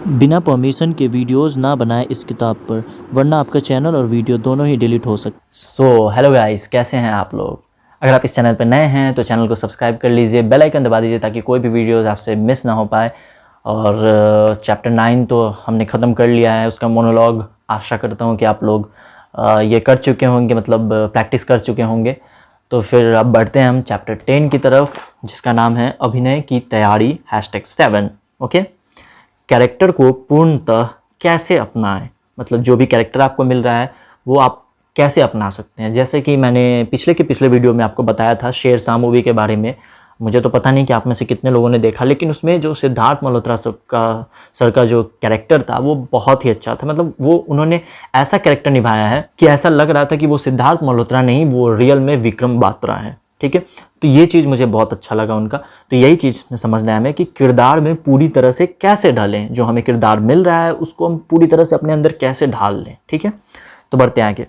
बिना परमिशन के वीडियोस ना बनाएं इस किताब पर, वरना आपका चैनल और वीडियो दोनों ही डिलीट हो सकते। सो हेलो गाइस, कैसे हैं आप लोग। अगर आप इस चैनल पर नए हैं तो चैनल को सब्सक्राइब कर लीजिए, बेल आइकन दबा दीजिए ताकि कोई भी वीडियोस आपसे मिस ना हो पाए। और चैप्टर 9 तो हमने ख़त्म कर लिया है, उसका मोनोलॉग आशा करता हूँ कि आप लोग ये कर चुके होंगे, मतलब प्रैक्टिस कर चुके होंगे। तो फिर अब बढ़ते हैं हम चैप्टर 10 की तरफ, जिसका नाम है अभिनय की तैयारी #7। ओके, कैरेक्टर को पूर्णतः कैसे अपनाएं, मतलब जो भी कैरेक्टर आपको मिल रहा है वो आप कैसे अपना सकते हैं। जैसे कि मैंने पिछले वीडियो में आपको बताया था शेरशाह मूवी के बारे में। मुझे तो पता नहीं कि आप में से कितने लोगों ने देखा, लेकिन उसमें जो सिद्धार्थ मल्होत्रा सर का जो कैरेक्टर था वो बहुत ही अच्छा था। मतलब वो उन्होंने ऐसा कैरेक्टर निभाया है कि ऐसा लग रहा था कि वो सिद्धार्थ मल्होत्रा नहीं, वो रियल में विक्रम बात्रा है। ठीक है, तो ये चीज़ मुझे बहुत अच्छा लगा उनका। तो यही चीज़ में समझना है हमें कि किरदार में पूरी तरह से कैसे ढलें, जो हमें किरदार मिल रहा है उसको हम पूरी तरह से अपने अंदर कैसे ढाल लें। ठीक है, तो बढ़ते हैं आगे।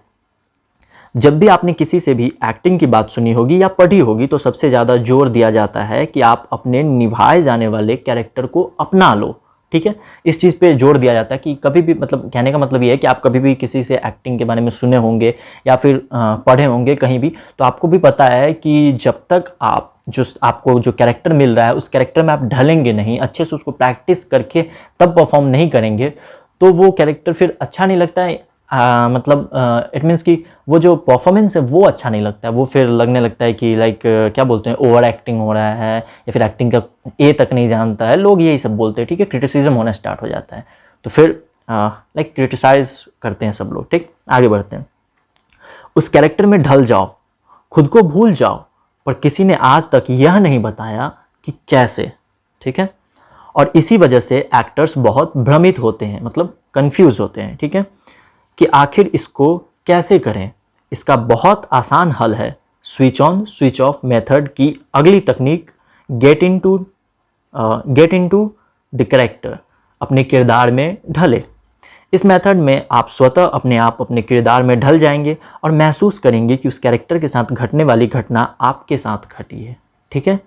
जब भी आपने किसी से भी एक्टिंग की बात सुनी होगी या पढ़ी होगी तो सबसे ज़्यादा जोर दिया जाता है कि आप अपने निभाए जाने वाले कैरेक्टर को अपना लो। ठीक है, इस चीज़ पे जोर दिया जाता है कि कभी भी, मतलब कहने का मतलब ये है कि आप कभी भी किसी से एक्टिंग के बारे में सुने होंगे या फिर पढ़े होंगे कहीं भी, तो आपको भी पता है कि जब तक आपको जो कैरेक्टर मिल रहा है उस कैरेक्टर में आप ढलेंगे नहीं, अच्छे से उसको प्रैक्टिस करके तब परफॉर्म नहीं करेंगे, तो वो कैरेक्टर फिर अच्छा नहीं लगता है। मतलब इट मीन्स कि वो जो परफॉर्मेंस है वो अच्छा नहीं लगता है। वो फिर लगने लगता है कि लाइक क्या बोलते हैं, ओवर एक्टिंग हो रहा है या फिर एक्टिंग का ए तक नहीं जानता है, लोग यही सब बोलते हैं। ठीक है, क्रिटिसिज्म होना स्टार्ट हो जाता है, तो फिर लाइक क्रिटिसाइज करते हैं सब लोग। ठीक, आगे बढ़ते हैं। उस कैरेक्टर में ढल जाओ, खुद को भूल जाओ, पर किसी ने आज तक यह नहीं बताया कि कैसे। ठीक है, और इसी वजह से एक्टर्स बहुत भ्रमित होते हैं, मतलब कंफ्यूज होते हैं। ठीक है, कि आखिर इसको कैसे करें। इसका बहुत आसान हल है switch on switch off method की अगली तकनीक, गेट इनटू द कैरेक्टर, अपने किरदार में ढले। इस मेथड में आप स्वतः अपने आप अपने किरदार में ढल जाएंगे और महसूस करेंगे कि उस कैरेक्टर के साथ घटने वाली घटना आपके साथ घटी है। ठीक है,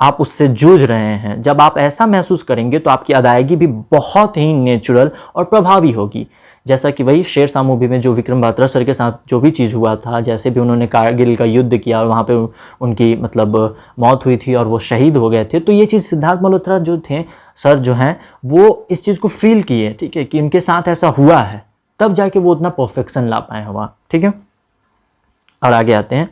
आप उससे जूझ रहे हैं। जब आप ऐसा महसूस करेंगे तो आपकी अदायगी भी बहुत ही नेचुरल और प्रभावी होगी। जैसा कि वही शेरशाह मूवी में जो विक्रम बात्रा सर के साथ जो भी चीज़ हुआ था, जैसे भी उन्होंने कारगिल का युद्ध किया और वहाँ पे उनकी मतलब मौत हुई थी और वो शहीद हो गए थे, तो ये चीज़ सिद्धार्थ मल्होत्रा जो थे सर जो हैं वो इस चीज़ को फील किए। ठीक है, कि उनके साथ ऐसा हुआ है, तब जाके वो उतना परफेक्शन ला पाए हुआ। ठीक है, और आगे आते हैं।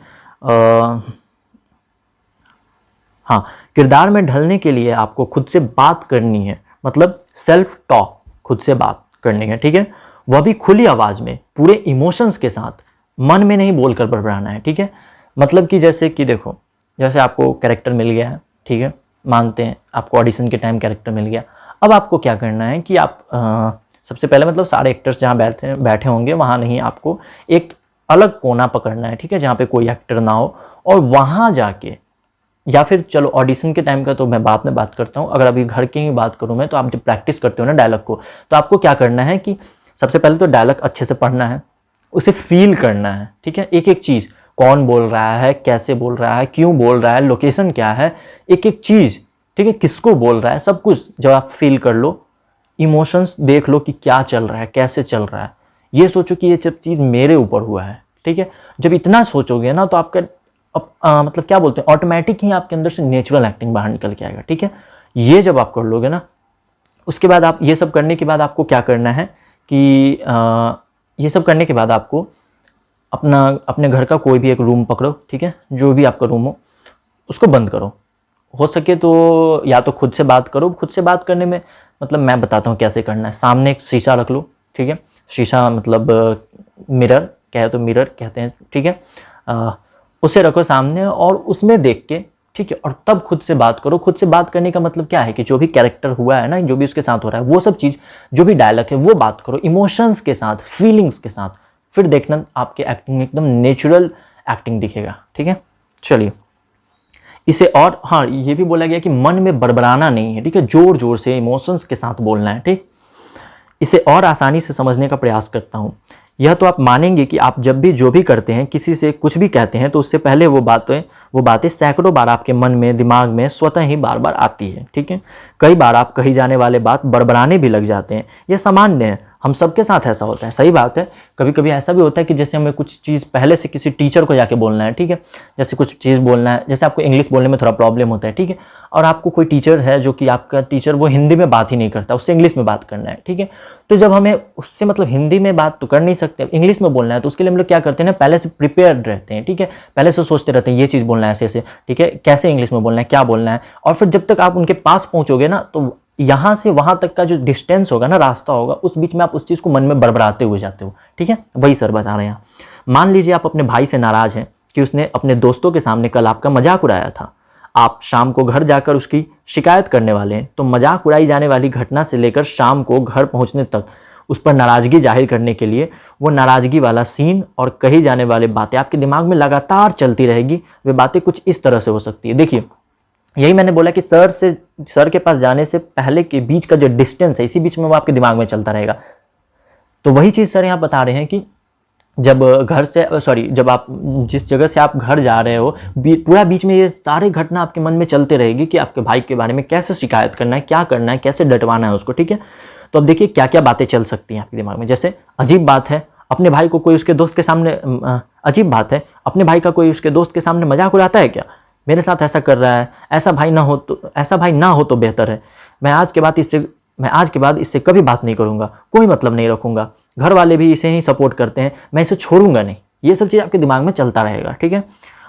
हाँ, किरदार में ढलने के लिए आपको खुद से बात करनी है, मतलब सेल्फ टॉक, खुद से बात करनी है। ठीक है, वह भी खुली आवाज़ में, पूरे इमोशंस के साथ, मन में नहीं बोलकर बड़बड़ाना है। ठीक है, मतलब कि जैसे कि देखो, जैसे आपको कैरेक्टर मिल गया है, ठीक है, मानते हैं आपको ऑडिशन के टाइम कैरेक्टर मिल गया। अब आपको क्या करना है कि आप सबसे पहले, मतलब सारे एक्टर्स जहाँ बैठे होंगे वहाँ नहीं, आपको एक अलग कोना पकड़ना है। ठीक है, जहाँ पे कोई एक्टर ना हो, और वहाँ जाके, या फिर चलो ऑडिशन के टाइम का तो मैं बाद में बात करता हूँ, अगर अभी घर की ही बात करूँ मैं, तो आप जब प्रैक्टिस करते हो ना डायलॉग को, तो आपको क्या करना है कि सबसे पहले तो डायलॉग अच्छे से पढ़ना है, उसे फील करना है। ठीक है, एक एक चीज़, कौन बोल रहा है, कैसे बोल रहा है, क्यों बोल रहा है, लोकेशन क्या है, एक एक चीज़। ठीक है, किसको बोल रहा है, सब कुछ जब आप फील कर लो, इमोशंस देख लो कि क्या चल रहा है, कैसे चल रहा है, ये सोचो कि ये सब चीज़ मेरे ऊपर हुआ है। ठीक है, जब इतना सोचोगे ना तो आपका मतलब क्या बोलते हैं, ऑटोमेटिक ही आपके अंदर से नेचुरल एक्टिंग बाहर निकल के आएगा। ठीक है, ये जब आप कर लोगे ना, उसके बाद आप ये सब करने के बाद आपको क्या करना है कि ये सब करने के बाद आपको अपने घर का कोई भी एक रूम पकड़ो। ठीक है, जो भी आपका रूम हो उसको बंद करो। हो सके तो या तो खुद से बात करो। खुद से बात करने में मतलब मैं बताता हूँ कैसे करना है। सामने एक शीशा रख लो। ठीक है, शीशा मतलब मिरर, कहे तो मिरर कहते हैं। ठीक है, उसे रखो सामने और उसमें देख के, ठीक है, और तब खुद से बात करो। खुद से बात करने का मतलब क्या है कि जो भी कैरेक्टर हुआ है ना, जो भी उसके साथ हो रहा है, वो सब चीज़, जो भी डायलॉग है वो बात करो इमोशंस के साथ, फीलिंग्स के साथ। फिर देखना आपके एक्टिंग में एकदम नेचुरल एक्टिंग दिखेगा। ठीक है, चलिए इसे, और हाँ ये भी बोला गया कि मन में बड़बड़ाना नहीं है। ठीक है, जोर जोर से इमोशंस के साथ बोलना है। ठीक, इसे और आसानी से समझने का प्रयास करता हूँ। यह तो आप मानेंगे कि आप जब भी जो भी करते हैं, किसी से कुछ भी कहते हैं, तो उससे पहले वो बातें सैकड़ों बार आपके मन में, दिमाग में स्वतः ही बार बार आती है। ठीक है, कई बार आप कही जाने वाले बात बड़बड़ाने भी लग जाते हैं। यह सामान्य है, हम सबके साथ ऐसा होता है। सही बात है, कभी कभी ऐसा भी होता है कि जैसे हमें कुछ चीज़ पहले से किसी टीचर को जाके बोलना है, ठीक है, जैसे कुछ चीज़ बोलना है, जैसे आपको इंग्लिश बोलने में थोड़ा प्रॉब्लम होता है, ठीक है, और आपको कोई टीचर है जो कि आपका टीचर वो हिंदी में बात ही नहीं करता, उससे इंग्लिश में बात करना है, ठीक है, तो जब हमें उससे मतलब हिंदी में बात तो कर नहीं सकते, इंग्लिश में बोलना है, तो उसके लिए हम लोग क्या करते हैं ना, पहले से प्रिपेयर्ड रहते हैं, ठीक है, पहले से सोचते रहते हैं ये चीज़ बोलना है ऐसे ऐसे, ठीक है, कैसे इंग्लिश में बोलना है, क्या बोलना है, और फिर जब तक आप उनके पास पहुंचोगे ना, तो यहाँ से वहाँ तक का जो डिस्टेंस होगा ना, रास्ता होगा, उस बीच में आप उस चीज़ को मन में बड़बड़ाते हुए जाते हो। ठीक है, वही सर बता रहे हैं। मान लीजिए आप अपने भाई से नाराज़ हैं कि उसने अपने दोस्तों के सामने कल आपका मजाक उड़ाया था। आप शाम को घर जाकर उसकी शिकायत करने वाले हैं, तो मजाक उड़ाई जाने वाली घटना से लेकर शाम को घर पहुँचने तक उस पर नाराज़गी जाहिर करने के लिए वो नाराज़गी वाला सीन और कही जाने वाली बातें आपके दिमाग में लगातार चलती रहेगी। वे बातें कुछ इस तरह से हो सकती है। देखिए, यही मैंने बोला कि सर के पास जाने से पहले के बीच का जो डिस्टेंस है, इसी बीच में वो आपके दिमाग में चलता रहेगा। तो वही चीज़ सर यहाँ बता रहे हैं कि जब जब आप जिस जगह से आप घर जा रहे हो, पूरा बीच में ये सारे घटना आपके मन में चलते रहेगी कि आपके भाई के बारे में कैसे शिकायत करना है, क्या करना है, कैसे डटवाना है उसको। ठीक है, तो अब देखिए क्या क्या बातें चल सकती हैं आपके दिमाग में। जैसे अजीब बात है, अपने भाई को कोई उसके दोस्त के सामने अजीब बात है, अपने भाई का कोई उसके दोस्त के सामने मजाक उड़ाता है क्या, मेरे साथ ऐसा कर रहा है, ऐसा भाई ना हो तो बेहतर है। मैं आज के बाद इससे कभी बात नहीं करूंगा, कोई मतलब नहीं रखूंगा, घर वाले भी इसे ही सपोर्ट करते हैं, मैं इसे छोड़ूंगा नहीं। ये सब चीज़ आपके दिमाग में चलता रहेगा। ठीक है,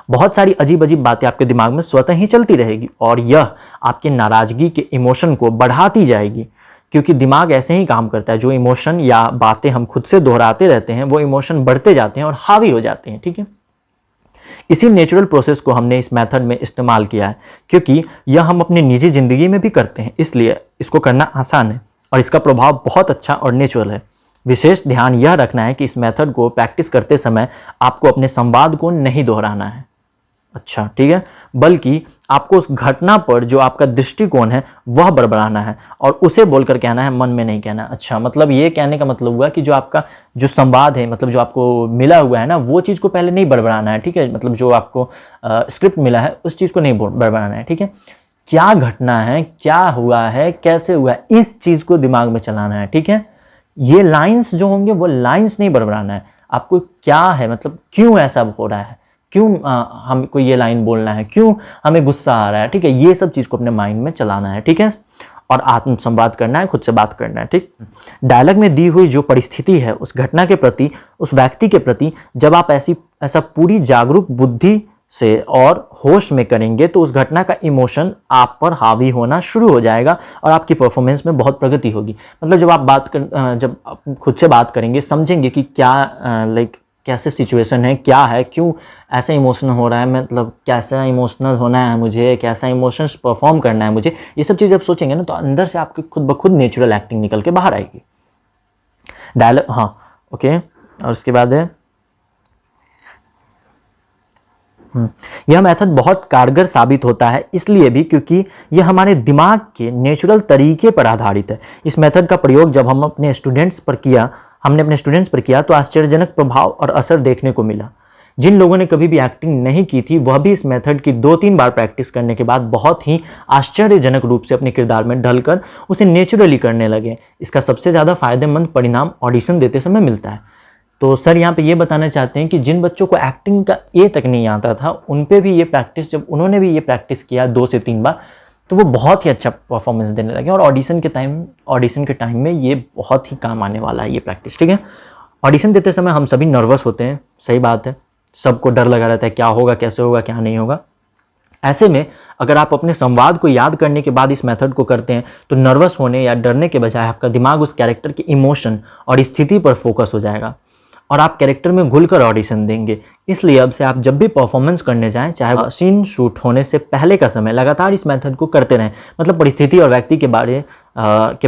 बहुत सारी अजीब अजीब बातें आपके दिमाग में स्वतः ही चलती रहेगी और यह आपके नाराज़गी के इमोशन को बढ़ाती जाएगी, क्योंकि दिमाग ऐसे ही काम करता है। जो इमोशन या बातें हम खुद से दोहराते रहते हैं, वो इमोशन बढ़ते जाते हैं और हावी हो जाते हैं। ठीक है, इसी नेचुरल प्रोसेस को हमने इस मेथड में इस्तेमाल किया है, क्योंकि यह हम अपनी निजी ज़िंदगी में भी करते हैं, इसलिए इसको करना आसान है और इसका प्रभाव बहुत अच्छा और नेचुरल है। विशेष ध्यान यह रखना है कि इस मेथड को प्रैक्टिस करते समय आपको अपने संवाद को नहीं दोहराना है, अच्छा ठीक है, बल्कि आपको उस घटना पर जो आपका दृष्टिकोण है वह बड़बड़ाना है और उसे बोलकर कहना है, मन में नहीं कहना। अच्छा, मतलब ये कहने का मतलब हुआ कि जो आपका जो संवाद है, मतलब जो आपको मिला हुआ है ना, वो चीज़ को पहले नहीं बड़बड़ाना है। ठीक है, मतलब जो आपको स्क्रिप्ट मिला है उस चीज़ को नहीं बड़बड़ाना है। ठीक है, क्या घटना है, क्या हुआ है, कैसे हुआ है, इस चीज़ को दिमाग में चलाना है। ठीक है, ये लाइन्स जो होंगे वो लाइन्स नहीं बड़बड़ाना है। आपको क्या है, मतलब क्यों ऐसा हो रहा है, क्यों हमको ये लाइन बोलना है, क्यों हमें गुस्सा आ रहा है। ठीक है, ये सब चीज़ को अपने माइंड में चलाना है। ठीक है, और आत्म संवाद करना है, खुद से बात करना है। ठीक, डायलॉग में दी हुई जो परिस्थिति है, उस घटना के प्रति, उस व्यक्ति के प्रति जब आप ऐसा पूरी जागरूक बुद्धि से और होश में करेंगे, तो उस घटना का इमोशन आप पर हावी होना शुरू हो जाएगा और आपकी परफॉर्मेंस में बहुत प्रगति होगी। मतलब जब आप खुद से बात करेंगे, समझेंगे कि क्या कैसे सिचुएशन है, क्या है, क्यों ऐसा इमोशनल हो रहा है, मतलब कैसा इमोशनल होना है मुझे, कैसा इमोशंस परफॉर्म करना है मुझे, ये सब चीज़ जब सोचेंगे ना, तो अंदर से आपकी खुद ब खुद नेचुरल एक्टिंग निकल के बाहर आएगी। डायलॉग, हाँ ओके, और उसके बाद है यह मेथड बहुत कारगर साबित होता है, इसलिए भी क्योंकि यह हमारे दिमाग के नेचुरल तरीके पर आधारित है। इस मेथड का प्रयोग जब हमने अपने स्टूडेंट्स पर किया तो आश्चर्यजनक प्रभाव और असर देखने को मिला। जिन लोगों ने कभी भी एक्टिंग नहीं की थी, वह भी इस मेथड की 2-3 बार प्रैक्टिस करने के बाद बहुत ही आश्चर्यजनक रूप से अपने किरदार में ढलकर उसे नेचुरली करने लगे। इसका सबसे ज़्यादा फायदेमंद परिणाम ऑडिशन देते समय मिलता है। तो सर यहाँ पे ये बताना चाहते हैं कि जिन बच्चों को एक्टिंग का ए तक नहीं आता था, उन पे भी ये प्रैक्टिस, जब उन्होंने भी ये प्रैक्टिस किया 2 से 3 बार, तो वो बहुत ही अच्छा परफॉर्मेंस देने लगे और ऑडिशन के टाइम में ये बहुत ही काम आने वाला है ये प्रैक्टिस। ठीक है, ऑडिशन देते समय हम सभी नर्वस होते हैं, सही बात है, सबको डर लगा रहता है, क्या होगा, कैसे होगा, क्या नहीं होगा। ऐसे में अगर आप अपने संवाद को याद करने के बाद इस मेथड को करते हैं, तो नर्वस होने या डरने के बजाय आपका दिमाग उस कैरेक्टर के इमोशन और स्थिति पर फोकस हो जाएगा और आप कैरेक्टर में घुलकर ऑडिशन देंगे। इसलिए अब से आप जब भी परफॉर्मेंस करने जाएं, चाहे सीन शूट होने से पहले का समय, लगातार इस मेथड को करते रहें। मतलब परिस्थिति और व्यक्ति के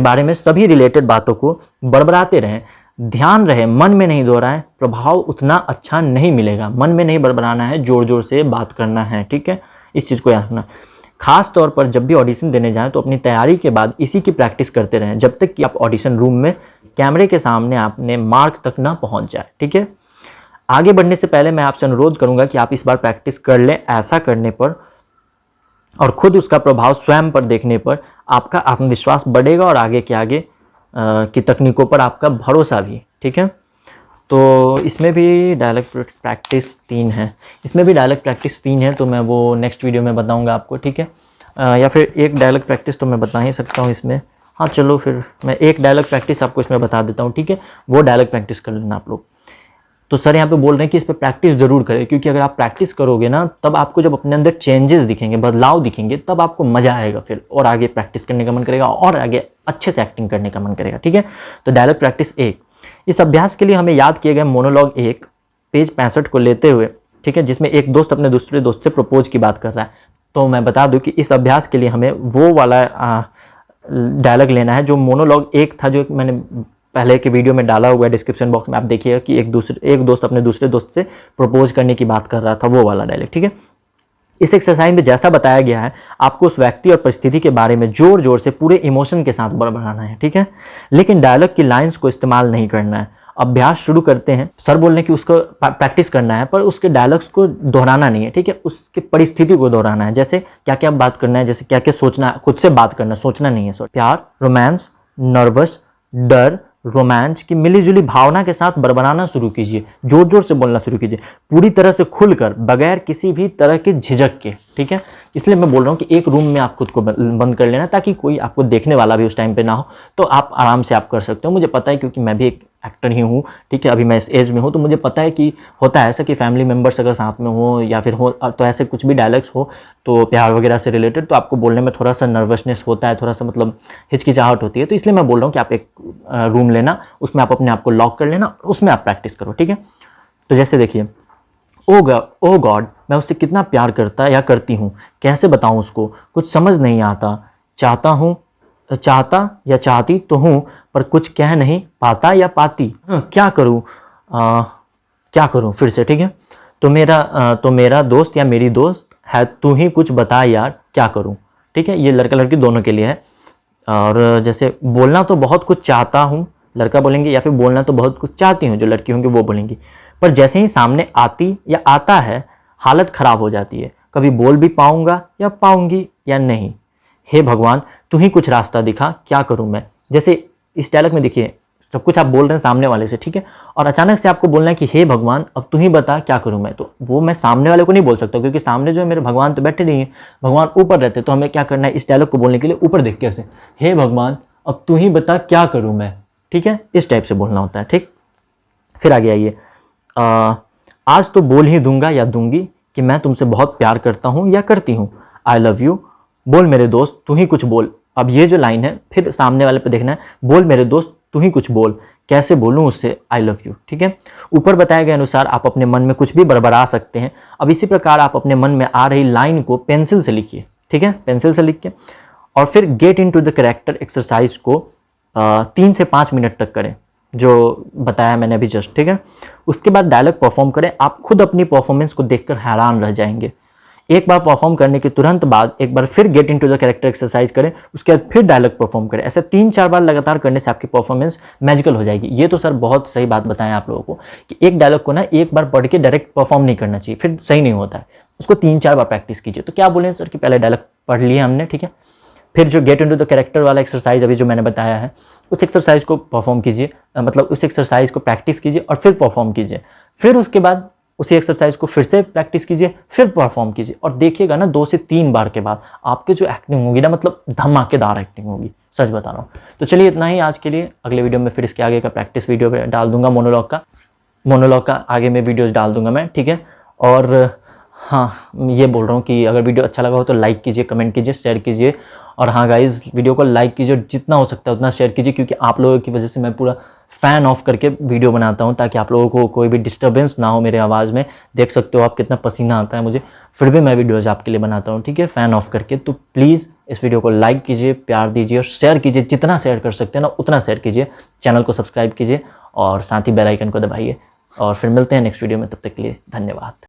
बारे में सभी रिलेटेड बातों को बड़बड़ाते रहें। ध्यान रहे, मन में नहीं दोहराएं, प्रभाव उतना अच्छा नहीं मिलेगा। मन में नहीं बड़बड़ाना है, जोर जोर से बात करना है। ठीक है, इस चीज़ को याद रखना। खास तौर पर जब भी ऑडिशन देने जाएं तो अपनी तैयारी के बाद इसी की प्रैक्टिस करते रहें जब तक कि आप ऑडिशन रूम में कैमरे के सामने आपने मार्क तक ना पहुंच जाए। ठीक है, आगे बढ़ने से पहले मैं आपसे अनुरोध करूंगा कि आप इस बार प्रैक्टिस कर लें। ऐसा करने पर और खुद उसका प्रभाव स्वयं पर देखने पर आपका आत्मविश्वास बढ़ेगा और आगे के आगे की तकनीकों पर आपका भरोसा भी। ठीक है, तो इसमें भी डायलॉग प्रैक्टिस 3 है, तो मैं वो नेक्स्ट वीडियो में बताऊंगा आपको। ठीक है, या फिर एक डायलॉग प्रैक्टिस तो मैं बता ही सकता हूँ इसमें। हाँ चलो फिर मैं एक डायलॉग प्रैक्टिस आपको इसमें बता देता हूँ। ठीक है, वो डायलॉग प्रैक्टिस कर लेना आप लोग। तो सर यहाँ पे बोल रहे हैं कि इस पर प्रैक्टिस जरूर करें, क्योंकि अगर आप प्रैक्टिस करोगे ना तब आपको जब अपने अंदर चेंजेस दिखेंगे, बदलाव दिखेंगे, तब आपको मजा आएगा फिर और आगे प्रैक्टिस करने का मन करेगा और आगे अच्छे से एक्टिंग करने का मन करेगा। ठीक है, तो डायलॉग प्रैक्टिस 1। इस अभ्यास के लिए हमें याद किए गए मोनोलॉग 1 पेज 65 को लेते हुए, ठीक है, जिसमें एक दोस्त अपने दूसरे दोस्त से प्रपोज की बात कर रहा है। तो मैं बता दूं कि इस अभ्यास के लिए हमें वो वाला डायलॉग लेना है जो मोनोलॉग 1 था, जो मैंने पहले के वीडियो में डाला हुआ है डिस्क्रिप्शन बॉक्स में, आप देखिएगा कि एक दोस्त अपने दूसरे दोस्त से प्रपोज करने की बात कर रहा था, वो वाला डायलॉग। ठीक है, इस एक्सरसाइज में जैसा बताया गया है आपको उस व्यक्ति और परिस्थिति के बारे में जोर जोर से पूरे इमोशन के साथ बड़बड़ाना है। ठीक है, लेकिन डायलॉग की लाइंस को इस्तेमाल नहीं करना है। अभ्यास शुरू करते हैं। सर बोल रहे हैं कि उसको प्रैक्टिस करना है पर उसके डायलॉग्स को दोहराना नहीं है। ठीक है, उसके परिस्थिति को दोहराना है, जैसे क्या क्या बात करना है, जैसे क्या क्या सोचना है, खुद से बात करना, सोचना नहीं है। सर प्यार, रोमांस, नर्वस, डर, रोमांच की मिलीजुली भावना के साथ बड़बड़ाना शुरू कीजिए, जोर जोर से बोलना शुरू कीजिए, पूरी तरह से खुलकर, बगैर किसी भी तरह के झिझक के। ठीक है, इसलिए मैं बोल रहा हूँ कि एक रूम में आप खुद को बंद कर लेना ताकि कोई आपको देखने वाला भी उस टाइम पे ना हो, तो आप आराम से आप कर सकते हो। मुझे पता है क्योंकि मैं भी एक एक्टर ही हूँ। ठीक है, अभी मैं इस एज में हूँ तो मुझे पता है कि होता है ऐसा कि फैमिली मेम्बर्स अगर साथ में हो या फिर हो तो ऐसे कुछ भी डायलॉग्स हो तो प्यार वगैरह से रिलेटेड, तो आपको बोलने में थोड़ा सा नर्वसनेस होता है, थोड़ा सा मतलब हिचकिचाहट होती है। तो इसलिए मैं बोल रहा हूँ कि आप एक रूम लेना, उसमें आप अपने आप को लॉक कर लेना, उसमें आप प्रैक्टिस करो। ठीक है, तो जैसे देखिए, ओ गॉड, मैं उससे कितना प्यार करता या करती हूँ, कैसे बताऊँ उसको, कुछ समझ नहीं आता, चाहता या चाहती तो हूँ पर कुछ कह नहीं पाता या पाती, क्या करूँ फिर से। ठीक है, तो मेरा दोस्त या मेरी दोस्त है, तू ही कुछ बता यार क्या करूँ। ठीक है, ये लड़का लड़की दोनों के लिए है। और जैसे बोलना तो बहुत कुछ चाहता हूँ, लड़का बोलेंगे, या फिर बोलना तो बहुत कुछ चाहती हूँ, जो लड़की होंगी वो बोलेंगी, पर जैसे ही सामने आती या आता है हालत ख़राब हो जाती है, कभी बोल भी पाऊँगा या पाऊँगी या नहीं, हे भगवान तू ही कुछ रास्ता दिखा, क्या करूँ मैं। जैसे इस डायलॉग में देखिए सब कुछ आप बोल रहे हैं सामने वाले से, ठीक है, और अचानक से आपको बोलना है कि हे भगवान अब तू ही बता क्या करूँ मैं, तो वो मैं सामने वाले को नहीं बोल सकता क्योंकि सामने जो है मेरे भगवान तो बैठे नहीं है, भगवान ऊपर रहते। तो हमें क्या करना है, इस डायलॉग को बोलने के लिए ऊपर देख के ऐसे, हे भगवान अब तू ही बता क्या करूँ मैं। ठीक है, इस टाइप से बोलना होता है। ठीक, फिर आगे आइए, आज तो बोल ही दूंगा या दूंगी कि मैं तुमसे बहुत प्यार करता हूँ या करती हूँ, आई लव यू, बोल मेरे दोस्त तू ही कुछ बोल। अब ये जो लाइन है फिर सामने वाले पे देखना है, बोल मेरे दोस्त तू ही कुछ बोल, कैसे बोलूँ उससे आई लव यू। ठीक है, ऊपर बताए गए अनुसार आप अपने मन में कुछ भी बड़बड़ा सकते हैं। अब इसी प्रकार आप अपने मन में आ रही लाइन को पेंसिल से लिखिए। ठीक है, पेंसिल से लिख के और फिर get into the character exercise को 3 से 5 मिनट तक करें, जो बताया मैंने अभी जस्ट। ठीक है, उसके बाद डायलॉग परफॉर्म करें। आप खुद अपनी परफॉर्मेंस को देखकर हैरान रह जाएंगे। एक बार परफॉर्म करने के तुरंत बाद एक बार फिर get into the character exercise करें, उसके बाद फिर डायलॉग परफॉर्म करें। ऐसे 3-4 बार लगातार करने से आपकी परफॉर्मेंस मैजिकल हो जाएगी। ये तो सर बहुत सही बात बताएं आप लोगों को कि एक डायलॉग को ना एक बार पढ़ के डायरेक्ट परफॉर्म नहीं करना चाहिए, फिर सही नहीं होता है। उसको 3-4 बार प्रैक्टिस कीजिए। तो क्या बोले सर कि पहले डायलॉग पढ़ लिए हमने, ठीक है, फिर जो गेट इनटू द कैरेक्टर वाला एक्सरसाइज अभी जो मैंने बताया है उस एक्सरसाइज को परफॉर्म कीजिए, मतलब उस एक्सरसाइज को प्रैक्टिस कीजिए और फिर परफॉर्म कीजिए। फिर उसके बाद उसी एक्सरसाइज को फिर से प्रैक्टिस कीजिए, फिर परफॉर्म कीजिए और देखिएगा ना 2 से 3 बार के बाद आपकी जो एक्टिंग होगी ना, मतलब धमाकेदार एक्टिंग होगी, सच बता रहा हूँ। तो चलिए इतना ही आज के लिए। अगले वीडियो में फिर इसके आगे का प्रैक्टिस वीडियो डाल दूंगा, मोनोलॉग का आगे में वीडियोज़ डाल दूंगा मैं, ठीक है। और हाँ, ये बोल रहा हूँ कि अगर वीडियो अच्छा लगा हो तो लाइक कीजिए, कमेंट कीजिए, शेयर कीजिए। और हाँ गाइज़, वीडियो को लाइक कीजिए, जितना हो सकता है उतना शेयर कीजिए, क्योंकि आप लोगों की वजह से मैं पूरा फ़ैन ऑफ करके वीडियो बनाता हूँ ताकि आप लोगों को कोई भी डिस्टर्बेंस ना हो मेरे आवाज़ में। देख सकते हो आप कितना पसीना आता है मुझे, फिर भी मैं वीडियोज़ आपके लिए बनाता हूँ, ठीक है, फ़ैन ऑफ करके। तो प्लीज़ इस वीडियो को लाइक कीजिए, प्यार दीजिए और शेयर कीजिए, जितना शेयर कर सकते हैं ना उतना शेयर कीजिए। चैनल को सब्सक्राइब कीजिए और साथ ही बेल आइकन को दबाइए। और फिर मिलते हैं नेक्स्ट वीडियो में, तब तक के लिए धन्यवाद।